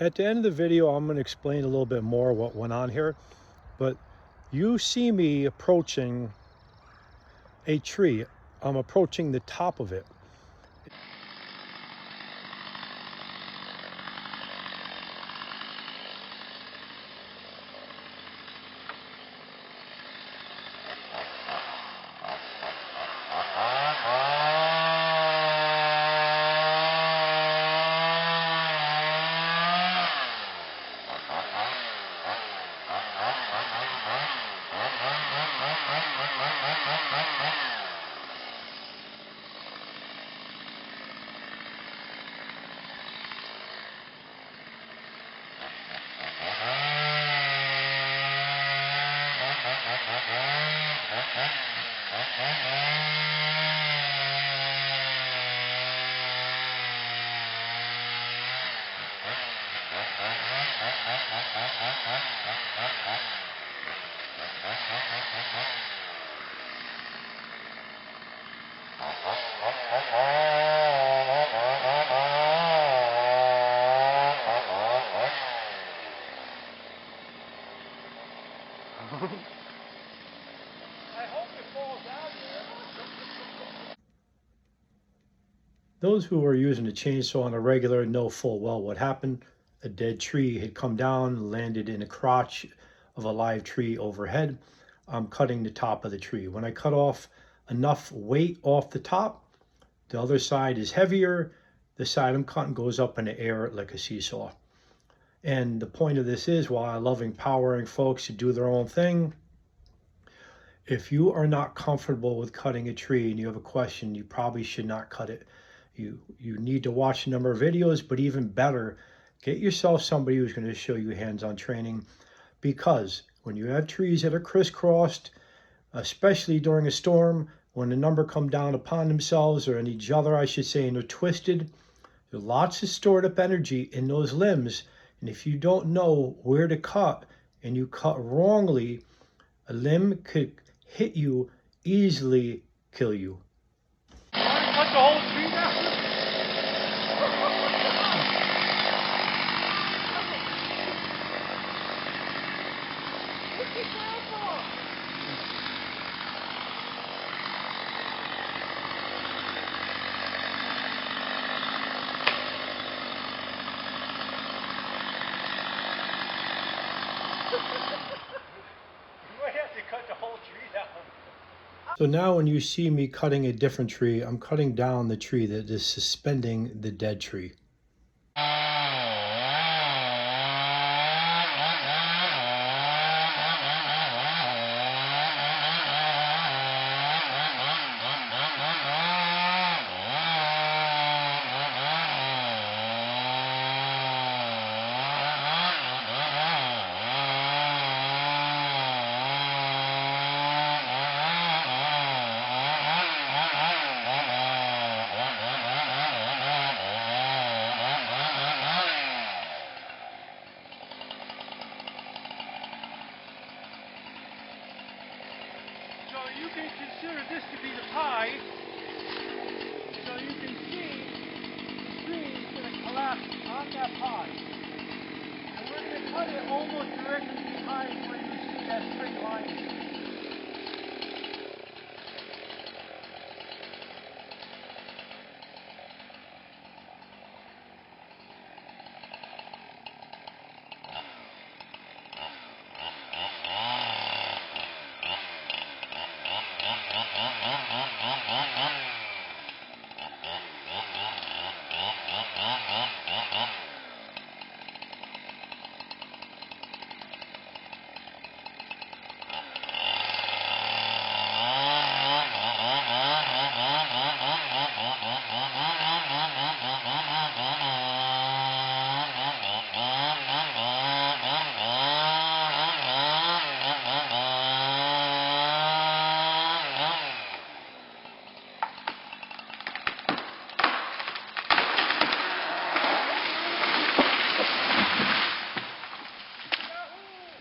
At the end of the video, I'm going to explain a little bit more what went on here, but you see me approaching a tree. I'm approaching the top of it. I hope it falls out there. Those who are using a chainsaw on a regular know full well what happened. A dead tree had come down, landed in a crotch of a live tree overhead. I'm cutting the top of the tree. When I cut off enough weight off the top, the other side is heavier. The side I'm cutting goes up in the air like a seesaw. And the point of this is, while I love empowering folks to do their own thing, if you are not comfortable with cutting a tree and you have a question, you probably should not cut it. You need to watch a number of videos, but even better, get yourself somebody who's going to show you hands-on training, because when you have trees that are crisscrossed, especially during a storm, when the number come down upon themselves, or on each other, I should say, and they're twisted, there's lots of stored up energy in those limbs. And if you don't know where to cut and you cut wrongly, a limb could hit you, easily kill you. Cut the whole tree down? Cut the whole tree down. So now when you see me cutting a different tree, I'm cutting down the tree that is suspending the dead tree. So you can consider this to be the pie. So you can see the tree is going to collapse on that pie. And we're going to cut it almost directly behind where you see that straight line.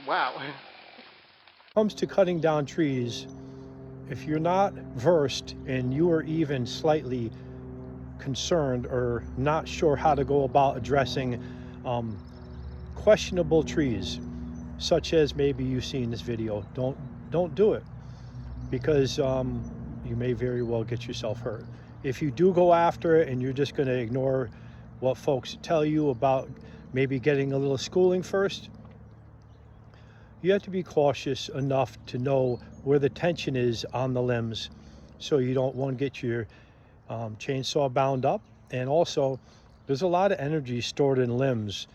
Wow. When it comes to cutting down trees, if you're not versed and you are even slightly concerned or not sure how to go about addressing questionable trees, such as maybe you see in this video, don't do it, because you may very well get yourself hurt. If you do go after it and you're just going to ignore what folks tell you about maybe getting a little schooling first, you have to be cautious enough to know where the tension is on the limbs, so you don't want to get your chainsaw bound up. And also, there's a lot of energy stored in limbs,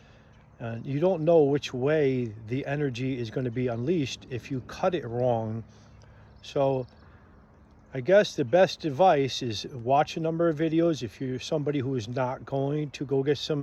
and you don't know which way the energy is going to be unleashed if you cut it wrong. So I guess the best advice is watch a number of videos. If you're somebody who is not going to go get some